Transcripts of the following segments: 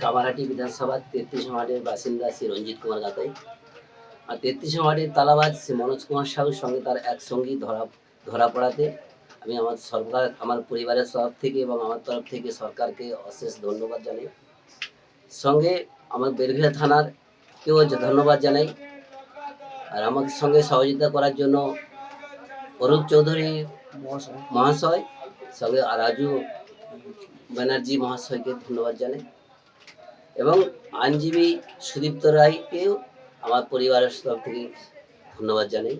কামারহাটি বিধানসভার 33 ওয়ার্ডের বাসিন্দা শ্রী রঞ্জিত কুমার গাতাই। আর 33 ওয়ার্ডের তালাবাজ শ্রী মনোজ কুমার সাহুর সঙ্গে তার এক সঙ্গী ধরা পড়াতে আমি আমার পরিবারের তরফ থেকে এবং আমার তরফ থেকে সরকারকে অশেষ ধন্যবাদ জানাই। সঙ্গে আমার বেলঘরিয়া থানারকেও ধন্যবাদ জানাই। আর আমার সঙ্গে সহযোগিতা করার জন্য অরূপ চৌধুরী মহাশয় সঙ্গে রাজু ব্যানার্জি মহাশয়কে ধন্যবাদ জানাই এবং আইনজীবী সুদীপ্ত রায়কেও আমার পরিবারের তরফ থেকে ধন্যবাদ জানাই।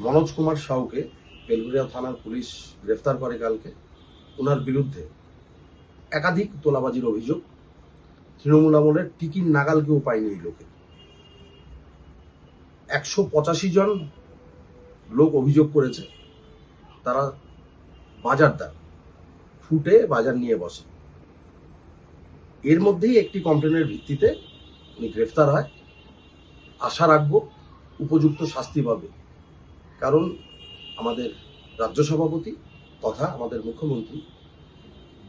মনোজ কুমার সাহুকে বেলঘরিয়া থানার পুলিশ গ্রেফতার করে কালকে। ওনার বিরুদ্ধে একাধিক তোলাবাজির অভিযোগ। তৃণমূল আমলের টিকির নাগাল কেউ পায়নি এই লোকে। 185 জন লোক অভিযোগ করেছে তারা বাজারদার, ফুটে বাজার নিয়ে বসে। এর মধ্যেই একটি কমপ্লেনের ভিত্তিতে উনি গ্রেফতার হয়। আশা রাখবো উপযুক্ত শাস্তি পাবে, কারণ আমাদের রাজ্য সভাপতি তথা আমাদের মুখ্যমন্ত্রী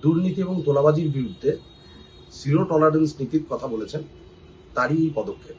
দুর্নীতি এবং তোলাবাজির বিরুদ্ধে জিরো টলারেন্স নীতির কথা বলেছেন, তারই এই পদক্ষেপ।